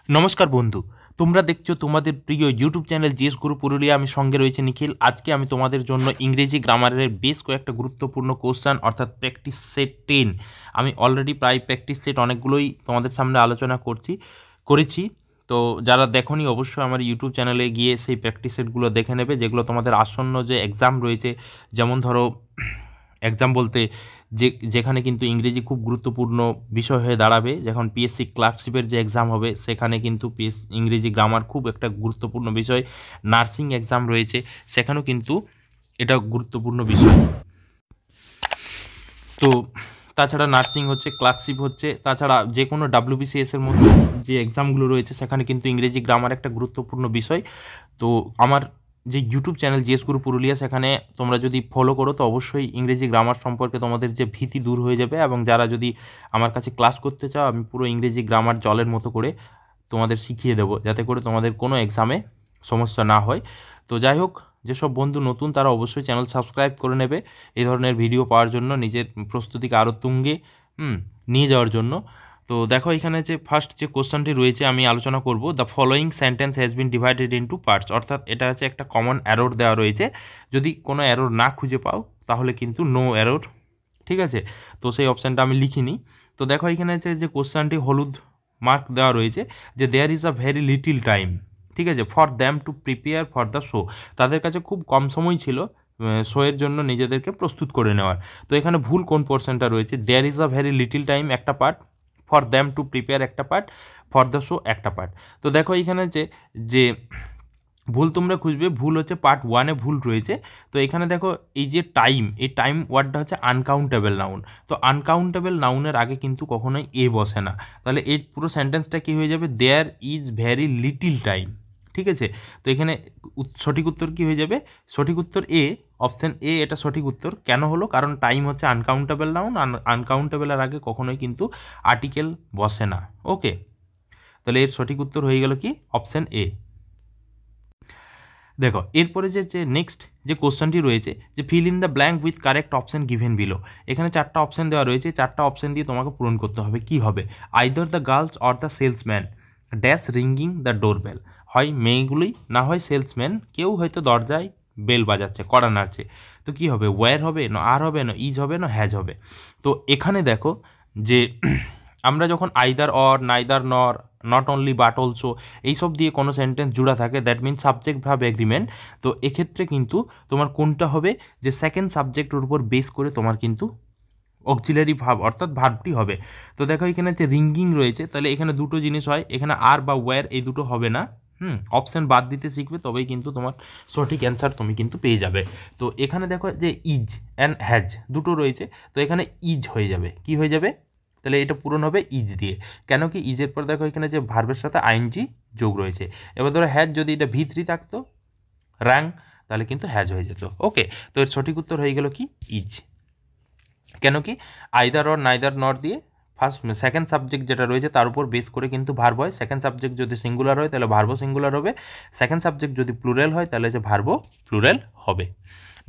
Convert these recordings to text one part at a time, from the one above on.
নমস্কার বন্ধু, তোমরা দেখছো তোমাদের প্রিয় ইউটিউব চ্যানেল জিএস গুরু পুরুলিয়া। আমি সঙ্গে রয়েছে নিখিল। আজকে আমি তোমাদের জন্য ইংরেজি গ্রামারের বেশ কয়েকটা গুরুত্বপূর্ণ কোশ্চেন অর্থাৎ প্র্যাকটিস সেট 10, আমি অলরেডি প্রায় প্র্যাকটিস সেট অনেকগুলোই তোমাদের সামনে আলোচনা করেছি। তো যারা দেখোনি অবশ্যই আমার ইউটিউব চ্যানেলে গিয়ে সেই প্র্যাকটিস সেটগুলো দেখে নেবে, যেগুলো তোমাদের আসন্ন যে এক্সাম রয়েছে, যেমন ধরো এক্সাম বলতে যেখানে কিন্তু ইংরেজি খুব গুরুত্বপূর্ণ বিষয় হয়ে দাঁড়াবে, যখন পিএসসি ক্লার্কশিপের যে এক্সাম হবে সেখানে কিন্তু ইংরেজি গ্রামার খুব একটা গুরুত্বপূর্ণ বিষয়। নার্সিং এক্সাম রয়েছে, সেখানেও কিন্তু এটা গুরুত্বপূর্ণ বিষয়। তো তাছাড়া নার্সিং হচ্ছে, ক্লার্কশিপ হচ্ছে, তাছাড়া যে কোনো ডাব্লিউবিসিএসের মধ্যে যে এক্সামগুলো রয়েছে সেখানে কিন্তু ইংরেজি গ্রামার একটা গুরুত্বপূর্ণ বিষয়। তো আমার যে ইউটিউব চ্যানেল জিএস গুরু পুরুলিয়া, সেখানে তোমরা যদি ফলো করো তো অবশ্যই ইংরেজি গ্রামার সম্পর্কে তোমাদের যে ভীতি দূর হয়ে যাবে। এবং যারা যদি আমার কাছে ক্লাস করতে চাও, আমি পুরো ইংরেজি গ্রামার জলের মতো করে তোমাদের শিখিয়ে দেবো, যাতে করে তোমাদের কোনো এক্সামে সমস্যা না হয়। তো যাই হোক, যেসব বন্ধু নতুন তারা অবশ্যই চ্যানেল সাবস্ক্রাইব করে নেবে এই ধরনের ভিডিও পাওয়ার জন্য, নিজের প্রস্তুতিকে আরও তুঙ্গে নিয়ে যাওয়ার জন্য। তো দেখো এখানে যে ফার্স্ট যে কোশ্চেনটি রয়েছে আমি আলোচনা করব, the following sentence has been divided into parts. অর্থাৎ এটা হচ্ছে একটা কমন অ্যারোর দেওয়া রয়েছে, যদি কোনো অ্যারোর না খুঁজে পাও তাহলে কিন্তু নো অ্যারোর, ঠিক আছে। তো সেই অপশানটা আমি লিখিনি। তো দেখো এখানে হচ্ছে যে কোশ্চেনটি হলুদ মার্ক দেওয়া রয়েছে যে there is a very little time, ঠিক আছে, for them to prepare for the show. তাদের কাছে খুব কম সময় ছিল শোয়ের জন্য নিজেদেরকে প্রস্তুত করে নেওয়ার। তো এখানে ভুল কোন পোর্শনটা রয়েছে? There is a very little time একটা part, for them to prepare একটা পার্ট, ফর দ্য শো একটা পার্ট। তো দেখো এখানে যে ভুল তোমরা খুঁজবে, ভুল হচ্ছে পার্ট 1-এ ভুল রয়েছে। তো এখানে দেখো এই যে টাইম, এই টাইম ওয়ার্ডটা হচ্ছে আনকাউন্টেবল নাউন। তো আনকাউন্টেবল নাউনের আগে কিন্তু কখনোই এ বসে না। তাহলে এই পুরো সেন্টেন্সটা কী হয়ে যাবে? There is very little time, ঠিক আছে। তো এখানে সঠিক উত্তর কী হয়ে যাবে? সঠিক উত্তর এ, অপশান এ, এটা সঠিক উত্তর। কেন হলো? কারণ টাইম হচ্ছে আনকাউন্টেবল নাউন, আনকাউন্টেবলের আগে কখনোই কিন্তু আর্টিকেল বসে না। ওকে, তাহলে এর সঠিক উত্তর হয়ে গেল কি? Option A. দেখো এরপরে যে নেক্সট যে কোশ্চেনটি রয়েছে, যে fill in the blank with correct option given below. এখানে 4টা অপশান দেওয়া রয়েছে, 4টা অপশান দিয়ে তোমাকে পূরণ করতে হবে। কি হবে? Either the girls or the salesman dash ringing the doorbell. হয় মেয়েগুলোই, না হয় সেলসম্যান, কেউ হয়তো দরজায় বেল বাজাচ্ছে, কড়া নাড়ছে। তো কি হবে? ওয়্যার হবে, না আর হবে, না ইজ হবে, না হ্যাজ হবে। তো এখানে দেখো যে আমরা যখন আইদার অর, নাইদার নর, নট অনলি বাট অলসো, এইসব দিয়ে কোনো সেন্টেন্স জুড়া থাকে, that means subject verb agreement. তো এক্ষেত্রে কিন্তু তোমার কোনটা হবে? যে সেকেন্ড সাবজেক্টের উপর বেস করে তোমার কিন্তু অক্সিলারি ভার্ব অর্থাৎ ভার্বটি হবে। তো দেখো এখানে যে রিঙ্গিং রয়েছে, তাহলে এখানে দুটো জিনিস হয়, এখানে আর বা ওয়্যার এই দুটো হবে না। অপশান বাদ দিতে শিখবে, তবেই কিন্তু তোমার সঠিক অ্যান্সার তুমি কিন্তু পেয়ে যাবে। তো এখানে দেখো যে ইজ অ্যান্ড হ্যাজ দুটো রয়েছে, তো এখানে ইজ হয়ে যাবে। কি হয়ে যাবে? তাহলে এটা পূরণ হবে ইজ দিয়ে। কেন কি? ইজের পর দেখো এখানে যে ভার্বের সাথে আইএনজি যোগ রয়েছে। এবার ধরো হ্যাজ, যদি এটা ভি3 থাকতো র্যাং, তাহলে কিন্তু হ্যাজ হয়ে যেত। ওকে, তো এর সঠিক উত্তর হয়ে গেল কি? ইজ। কেন কি? আইদার অর, নাইদার নর দিয়ে সেকেন্ড সাবজেক্ট যেটা রয়েছে তার উপর বেস করে কিন্তু ভার্ব হয়। সেকেন্ড সাবজেক্ট যদি সিঙ্গুলার হয় তাহলে ভার্বও সিঙ্গুলার হবে, সেকেন্ড সাবজেক্ট যদি প্লুরাল হয় তাহলে যে ভার্বও প্লুরাল হবে।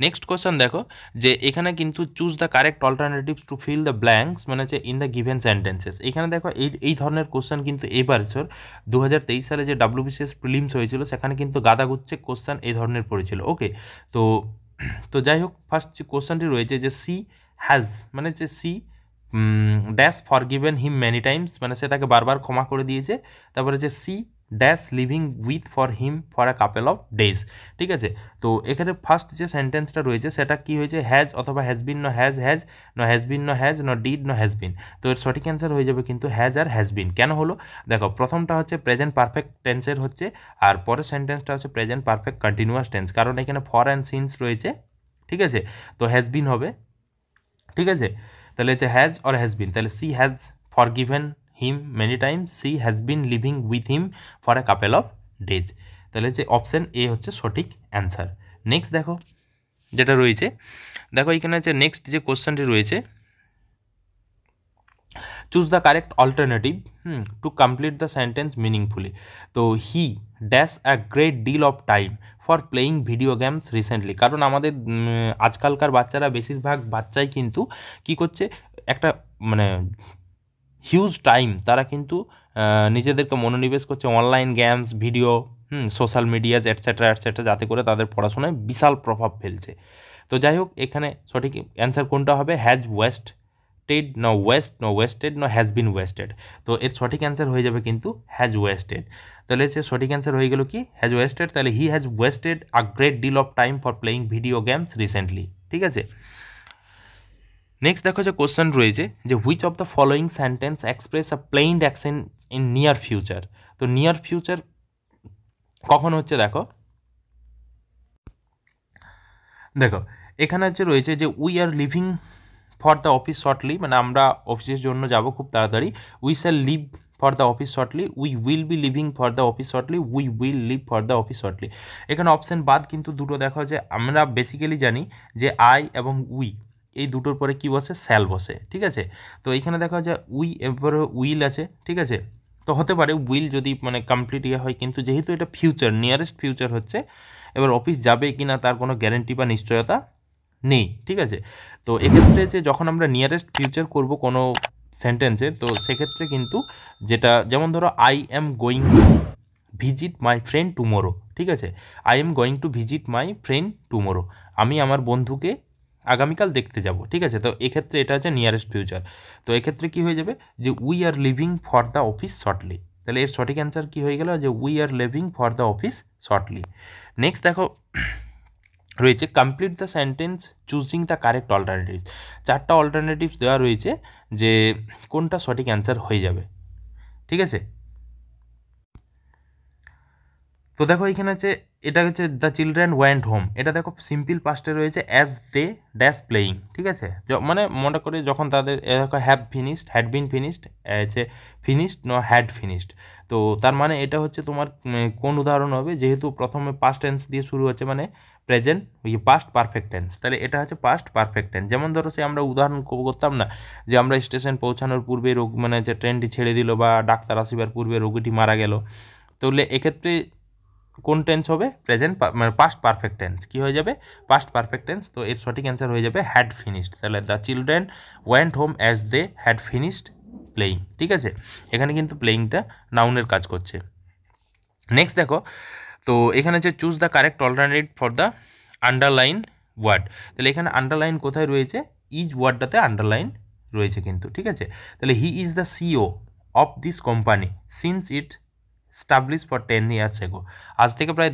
নেক্সট কোশ্চেন দেখো, যে এখানে কিন্তু choose the correct alternatives to fill the blanks, মানে হচ্ছে ইন দ্য গিভেন সেন্টেন্সেস। এখানে দেখো এই ধরনের কোশ্চেন কিন্তু এবার 2023 সালে যে ডাব্লিউবিসিএস প্রিলিমস হয়েছিল সেখানে কিন্তু গাদাগুচ্ছে কোশ্চেন এই ধরনের পড়েছিল। ওকে, তো তো যাই হোক, ফার্স্ট যে কোশ্চেনটি রয়েছে যে সি হ্যাজ, মানে যে she dash forgiven him many times, মানে সে তাকে বারবার ক্ষমা করে দিয়েছে। তারপরে যে she dash living with for him for a couple of days, ঠিক আছে। তো এখানে ফার্স্ট যে সেন্টেন্সটা রয়েছে সেটা কি হয়েছে? হ্যাজ অথবা হ্যাজ বিন, ন হ্যাজ হ্যাজ, ন হ্যাজ বিন, ন হ্যাজ, ন ডিড, ন হ্যাজ বিন। তো এর সঠিক অ্যান্সার হয়ে যাবে কিন্তু হ্যাজ আর হ্যাজ বিন। কেন হলো? দেখো প্রথমটা হচ্ছে প্রেজেন্ট পারফেক্ট টেন্সের হচ্ছে, আর পরের সেন্টেন্সটা হচ্ছে প্রেজেন্ট পারফেক্ট কন্টিনিউয়াস টেন্স, কারণ এখানে ফর অ্যান্ড সিন্স রয়েছে, ঠিক আছে। তো হ্যাজ বিন হবে, ঠিক আছে। তাহলে হচ্ছে হ্যাজ অর হ্যাজ বিন, তাহলে she has for given him many Times, she has been living with him for a couple of days. তাহলে হচ্ছে অপশান এ হচ্ছে সঠিক অ্যান্সার। নেক্সট দেখো যেটা রয়েছে, দেখো এখানে হচ্ছে নেক্সট যে কোশ্চেনটি রয়েছে, choose the correct alternative to complete the sentence meaningfully. তো he dash a great deal of time for playing video games recently. কারণ আমাদের আজকালকার বাচ্চারা, বেশিরভাগ বাচ্চাই কিন্তু কী করছে, একটা মানে হিউজ টাইম তারা কিন্তু নিজেদেরকে মনোনিবেশ করছে online games, video, social medias etcetera etcetera, যাতে করে তাদের পড়াশোনায় বিশাল প্রভাব ফেলছে। তো যাই হোক, এখানে সঠিক অ্যান্সার কোনটা হবে? Has wasted, wasted, has been wasted. তো এর সঠিক অ্যান্সার হয়ে যাবে কিন্তু হ্যাজ ওয়েস্টেড। তাহলে সে সঠিক অ্যান্সার হয়ে গেল কি? Has wasted. তাহলে he has wasted a great deal of time for playing video games recently. ঠিক আছে, নেক্সট দেখো যে কোশ্চেন রয়েছে যে which of the following sentence express a plain action in near future. তো নিয়ার ফিউচার কখন হচ্ছে? দেখো এখানে হচ্ছে রয়েছে যে we are living for the office shortly, মানে আমরা অফিসের জন্য যাব খুব তাড়াতাড়ি। We shall leave for the office shortly, we will be living for the office shortly, we will leave for the office shortly. এখানে অপশান বাদ কিন্তু দুটো দেখো, যে আমরা বেসিক্যালি জানি যে আই এবং উই এই দুটোর পরে কী বসে? স্যাল বসে। ঠিক আছে, তো এইখানে দেখা যায় উই এরপরে উইল আছে। ঠিক আছে, তো হতে পারে উইল যদি মানে কমপ্লিট ইয়ে হয়, কিন্তু যেহেতু এটা ফিউচার, নিয়ারেস্ট ফিউচার হচ্ছে, এবার অফিস যাবে কি না তার কোনো গ্যারেন্টি বা নিশ্চয়তা নেই। ঠিক আছে, তো এক্ষেত্রে যে যখন আমরা নিয়ারেস্ট ফিউচার করব কোনো সেন্টেন্সের, তো সেক্ষেত্রে কিন্তু যেটা, যেমন ধরো I am going to visit my friend tomorrow. ঠিক আছে, I am going to visit my friend tomorrow, আমি আমার বন্ধুকে আগামীকাল দেখতে যাব। ঠিক আছে, তো এক্ষেত্রে এটা হচ্ছে নিয়ারেস্ট ফিউচার। তো এক্ষেত্রে কী হয়ে যাবে? যে we are living for the office shortly. তাহলে এর সঠিক অ্যান্সার কী হয়ে গেল? যে we are living for the office shortly. Next দেখো রয়েছে complete the sentence choosing the correct alternatives. চারটা অল্টারনেটিভস দেওয়া রয়েছে যে কোনটা সঠিক অ্যান্সার হয়ে যাবে। ঠিক আছে, তো দেখো এখানে হচ্ছে এটা হচ্ছে দ্য চিলড্রেন ওয়েন্ট হোম, এটা দেখো সিম্পল পাস্টে রয়েছে অ্যাজ দে ড্যাশ প্লেয়িং। ঠিক আছে, মানে মনে করে যখন তাদের দেখো have finished, had been finished, আছে ফিনিশড হ্যাড ফিনিশড। তো তার মানে এটা হচ্ছে তোমার কোন উদাহরণ হবে? যেহেতু প্রথমে পাস্ট টেন্স দিয়ে শুরু হচ্ছে, মানে প্রেজেন্ট পাস্ট পারফেক্ট টেন্স, তাহলে এটা হচ্ছে পাস্ট পারফেক্ট টেন্স। যেমন ধরো সে আমরা উদাহরণ করতাম না যে আমরা স্টেশন পৌঁছানোর পূর্বে রোগ, মানে যে ট্রেনটি ছেড়ে দিল বা ডাক্তার আসিবার পূর্বে রোগীটি মারা গেল, তাহলে এক্ষেত্রে কোন টেন্স হবে? প্রেজেন্ট, মানে পাস্ট পারফেক্ট টেন্স। কী হয়ে যাবে? Past perfect tense. তো এর সঠিক অ্যান্সার হয়ে যাবে হ্যাড ফিনিশড। তাহলে the children went home as they had finished playing. ঠিক আছে, এখানে কিন্তু প্লেয়িংটা নাউনের কাজ করছে। নেক্সট দেখো, তো এখানে হচ্ছে choose the correct alternative for the underline word. তাহলে এখানে আন্ডারলাইন কোথায় রয়েছে? ইজ ওয়ার্ডটাতে আন্ডারলাইন রয়েছে কিন্তু। ঠিক আছে, তাহলে he is the CO of this company since it establish for 10 years ago. আজ থেকে প্রায়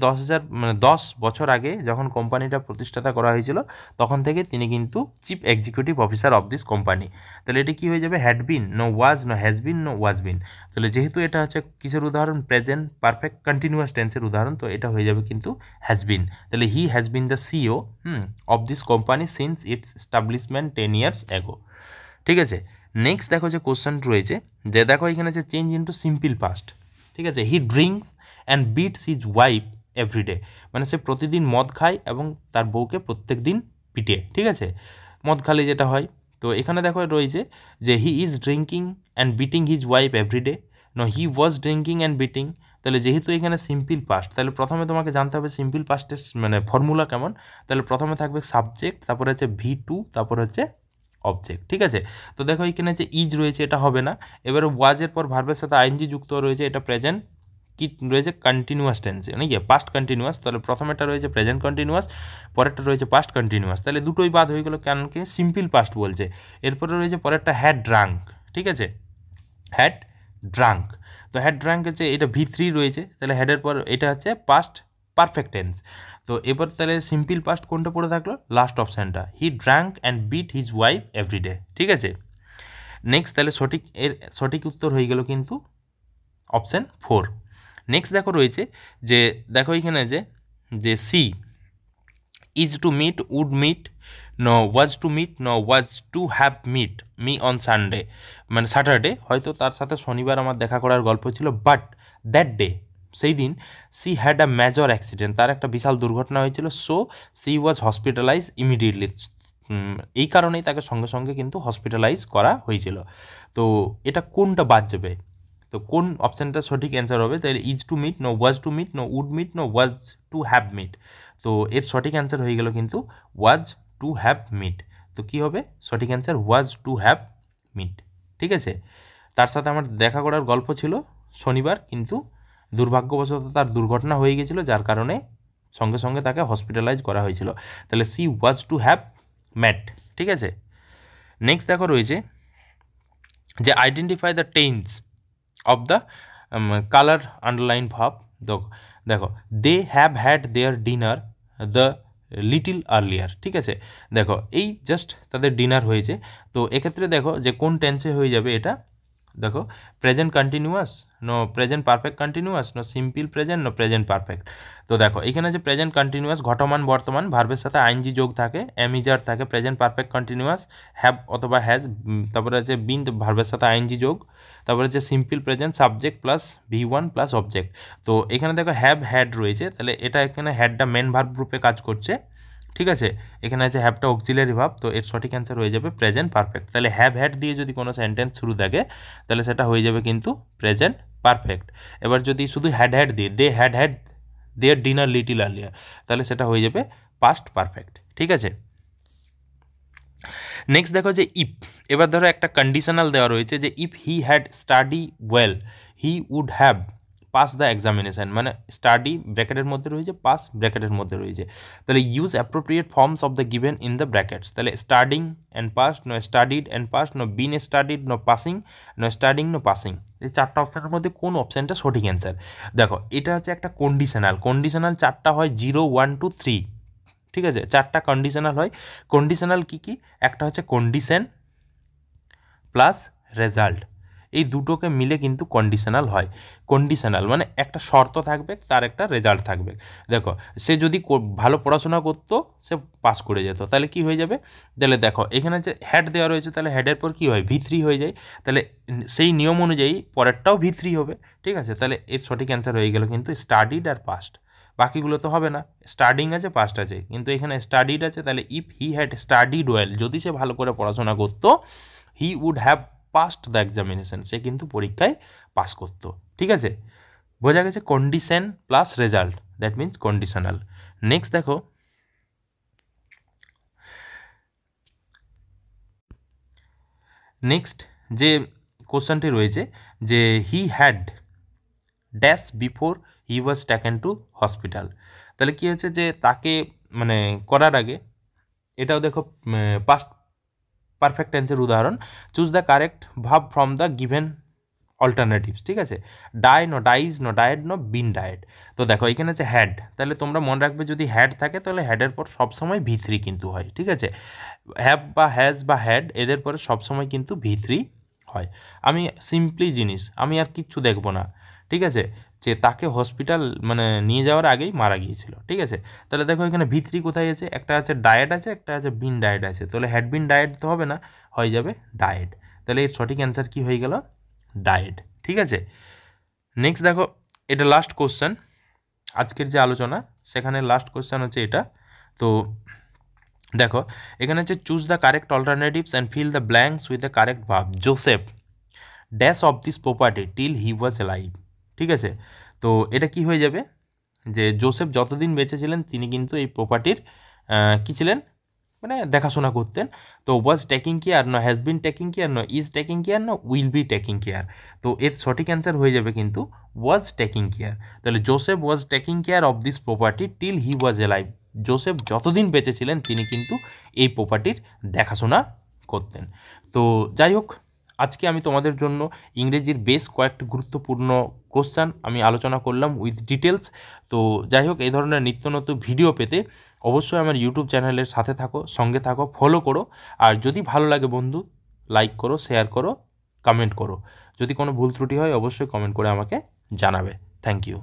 10 বছর আগে যখন কোম্পানিটা প্রতিষ্ঠাতা করা হয়েছিল, তখন থেকে তিনি কিন্তু chief executive officer of this company. তাহলে এটি কী হয়ে যাবে? Had been, no was, no has been, no was been. তাহলে যেহেতু এটা হচ্ছে কিসের উদাহরণ? প্রেজেন্ট পারফেক্ট কন্টিনিউয়াস টেন্সের উদাহরণ, তো এটা হয়ে যাবে কিন্তু হ্যাজ বিন। তাহলে he has been the CO of this company since it's establishment 10 years ago. ঠিক আছে, নেক্সট দেখো যে কোশ্চেন রয়েছে, যে দেখো এখানে যে চেঞ্জ ইন্টু সিম্পল পাস্ট। ঠিক আছে, he drinks and beats his wife everyday, মানে সে প্রতিদিন মদ খায় এবং তার বউকে প্রত্যেক দিন পিটে। ঠিক আছে, মদ খালে যেটা হয়। তো এখানে দেখো রয়েছে যে he is drinking and beating his wife everyday, no he was drinking and beating. তাহলে যেহেতু এখানে সিম্পল পাস্ট, তাহলে প্রথমে তোমাকে জানতে হবে সিম্পল পাস্টের মানে ফর্মুলা কেমন। তাহলে প্রথমে থাকবে সাবজেক্ট, তারপরে হচ্ছে V2, তারপর হচ্ছে অবজেক্ট। ঠিক আছে, তো দেখো এখানে যে ইজ রয়েছে এটা হবে না। এবারে ওয়াজের পর ভার্বের সাথে আইএনজি যুক্ত রয়েছে, এটা প্রেজেন্ট কি রয়েছে? কন্টিনিউয়াস টেন্সে, নাকি পাস্ট কন্টিনিউয়াস। তাহলে প্রথমেটা রয়েছে প্রেজেন্ট কন্টিনিউয়াস, পরেরটা রয়েছে পাস্ট কন্টিনিউয়াস। তাহলে দুটোই বাদ হয়ে গেলো, কারণ কি সিম্পল পাস্ট বলছে। এরপরে রয়েছে পরেরটা হ্যাড ড্রাঙ্ক। ঠিক আছে, হ্যাড ড্রাঙ্ক। তো হ্যাড ড্রাঙ্ক হচ্ছে এটা V3 রয়েছে, তাহলে হ্যাডের পর এটা হচ্ছে পাস্ট পারফেক্ট টেন্স। তো এবার তাহলে সিম্পল পাস্ট কোনটা পড়ে থাকলো? লাস্ট অপশানটা, he drank and beat his wife everyday. ঠিক আছে, নেক্সট তাহলে সঠিক উত্তর হয়ে গেল কিন্তু অপশান 4। নেক্সট দেখো রয়েছে যে দেখো এখানে যে she is to meet, would meet, no was to meet, no was to have met me on Sunday, মানে স্যাটারডে। হয়তো তার সাথে শনিবার আমার দেখা করার গল্প ছিল, বাট দ্যাট ডে, সেই দিন she had a major accident, তার একটা বিশাল দুর্ঘটনা হয়েছিল। সো সি ওয়াজ হসপিটালাইজ ইমিডিয়েটলি, এই কারণেই তাকে সঙ্গে সঙ্গে কিন্তু হসপিটালাইজ করা হয়েছিল। তো এটা কোনটা বাদ যাবে? তো কোন অপশানটা সঠিক অ্যান্সার হবে? তাহলে is to meet, no was to meet, no would meet, no was to have met. তো এর সঠিক অ্যান্সার হয়ে গেল কিন্তু ওয়াজ টু হ্যাভ মিট। তো কী হবে সঠিক answer? Was to have met. ঠিক আছে, তার সাথে আমার দেখা করার গল্প ছিল শনিবার, কিন্তু দুর্ভাগ্যবশত তার দুর্ঘটনা হয়ে গেছিলো, যার কারণে সঙ্গে সঙ্গে তাকে হসপিটালাইজ করা হয়েছিল। তাহলে she was to have met. ঠিক আছে, নেক্সট দেখো রয়েছে যে identify the tense of the colour underline verb. দেখো they have had their dinner the little earlier. ঠিক আছে, দেখো এই জাস্ট তাদের ডিনার হয়েছে, তো এক্ষেত্রে দেখো যে কোন টেন্সে হয়ে যাবে এটা। দেখো present continuous, no present perfect continuous, no simple present, no present perfect. তো দেখো এখানে যে প্রেজেন্ট কন্টিনিউয়াস ঘটমান বর্তমান ভার্বের সাথে আইএনজি যোগ থাকে, এমিজার থাকে, প্রেজেন্ট পারফেক্ট কন্টিনিউয়াস হ্যাভ অথবা হ্যাজ, তারপরে আছে বিন ভার্বের সাথে আইএনজি যোগ, তারপরে হচ্ছে simple present subject plus V1 plus object. তো এখানে দেখো হ্যাভ হ্যাড রয়েছে, তাহলে এটা এখানে হ্যাডটা মেন ভার্ব রূপে কাজ করছে। ঠিক আছে, এখানে আছে হ্যাভটা অক্সিলারি ভার্ব, তো এর সঠিক অ্যান্সার হয়ে যাবে প্রেজেন্ট পারফেক্ট। তাহলে হ্যাভ হ্যাড দিয়ে যদি কোনো সেন্টেন্স শুরু থাকে তাহলে সেটা হয়ে যাবে কিন্তু প্রেজেন্ট পারফেক্ট। এবার যদি শুধু হ্যাড হ্যাড দিয়ে they had had their dinner little earlier, তাহলে সেটা হয়ে যাবে পাস্ট পারফেক্ট। ঠিক আছে, নেক্সট দেখো যে ইফ, এবার ধরো একটা কন্ডিশনাল দেওয়া রয়েছে যে if he had study well he would have pass the examination, মানে স্টাডি ব্র্যাকেটের মধ্যে রয়েছে, পাস ব্র্যাকেটের মধ্যে রয়েছে, তাহলে use appropriate forms of the given in the brackets. তাহলে studying and pass, no studied and pass, no been studied, no passing, no studying, no passing. এই চারটা অপশানের মধ্যে কোন অপশানটা সঠিক অ্যান্সার? দেখো এটা হচ্ছে একটা কন্ডিশনাল, কন্ডিশনাল চারটা হয় 0, 1, 2, 3। ঠিক আছে, চারটা কন্ডিশনাল হয়। কন্ডিশনাল কী কী? একটা হচ্ছে কন্ডিশন প্লাস রেজাল্ট, এই দুটোকে মিলে কিন্তু কন্ডিশনাল হয়। কন্ডিশনাল মানে একটা শর্ত থাকবে, তার একটা রেজাল্ট থাকবে। দেখো সে যদি ভালো পড়াশোনা করতো সে পাস করে যেত, তাহলে কি হয়ে যাবে? তাহলে দেখো এখানে যে হ্যাড দেওয়া রয়েছে, তাহলে হ্যাডের পর কী হয়? V3 হয়ে যায়, তাহলে সেই নিয়ম অনুযায়ী পরেরটাও V3 হবে। ঠিক আছে, তাহলে এর সঠিক অ্যান্সার হয়ে গেল কিন্তু স্টাডিড আর পাস্ট। বাকিগুলো তো হবে না, স্টাডিং আছে পাস্ট আছে, কিন্তু এখানে স্টাডিড আছে, তাহলে if he had studied well, যদি সে ভালো করে পড়াশোনা করতো, he would have passed the examination, সে কিন্তু পরীক্ষায় পাস করতো। ঠিক আছে, বোঝা গেছে? Condition plus result, that means conditional. Next দেখো নেক্সট যে কোশ্চেনটি রয়েছে যে he had dash before he was taken to hospital. তাহলে কী হচ্ছে যে তাকে মানে করার আগে, এটাও দেখো পাস্ট পারফেক্ট টেন্সের উদাহরণ। Choose the correct verb from the given alternatives. ঠিক আছে, die, no dies, no died, no been died. তো দেখো এখানে আছে হ্যাড, তাহলে তোমরা মনে রাখবে যদি হ্যাড থাকে তাহলে হ্যাডের পর সবসময় V3 কিন্তু হয়। ঠিক আছে, হ্যাভ বা হ্যাজ বা হ্যাড এদের পরে সবসময় কিন্তু V3 হয়। আমি সিম্পলি জিনিস, আমি আর কিচ্ছু দেখবো না। ঠিক আছে, যে তাকে হসপিটাল মানে নিয়ে যাওয়ার আগেই মারা গিয়েছিল। ঠিক আছে, তাহলে দেখো এখানে V3 কোথায় আছে? একটা আছে ডায়েট আছে, একটা আছে বিন ডায়েট আছে, তাহলে হ্যাড বিন ডায়েট তো হবে না, হয়ে যাবে ডায়েট। তাহলে এর সঠিক অ্যান্সার কী হয়ে গেল? ডায়েট। ঠিক আছে, নেক্সট দেখো এটা লাস্ট কোশ্চেন আজকের যে আলোচনা, সেখানে লাস্ট কোশ্চেন হচ্ছে এটা। তো দেখো এখানে হচ্ছে choose the correct alternatives and fill the blanks with the correct verb. Joseph dash of this property till he was live. ঠিক আছে, তো এটা কি হয়ে যাবে যে জোসেফ যতদিন বেঁচে ছিলেন তিনি কিন্তু এই প্রপার্টির কী ছিলেন, মানে দেখাশোনা করতেন। তো ওয়াজ টেকিং কেয়ার, ন হ্যাজ বিন টেকিং কেয়ার, ন ইজ টেকিং কেয়ার, ন উইল বি টেকিং কেয়ার। তো এর সঠিক অ্যান্সার হয়ে যাবে কিন্তু ওয়াজ টেকিং কেয়ার। তাহলে Joseph was taking care of this property till he was alive. Joseph যতদিন বেঁচে ছিলেন তিনি কিন্তু এই প্রপার্টির দেখাশোনা করতেন। তো যাই হোক, আজকে আমি তোমাদের জন্য ইংরেজির বেশ কয়েকটি গুরুত্বপূর্ণ কোশ্চেন আমি আলোচনা করলাম উইথ ডিটেলস। তো যাই হোক, এই ধরনের নিত্য নতুন ভিডিও পেতে অবশ্যই আমার ইউটিউব চ্যানেলের সাথে থাকো, সঙ্গে থাকো, ফলো করো। আর যদি ভালো লাগে বন্ধু, লাইক করো, শেয়ার করো, কমেন্ট করো। যদি কোনো ভুল ত্রুটি হয় অবশ্যই কমেন্ট করে আমাকে জানাবে। Thank you.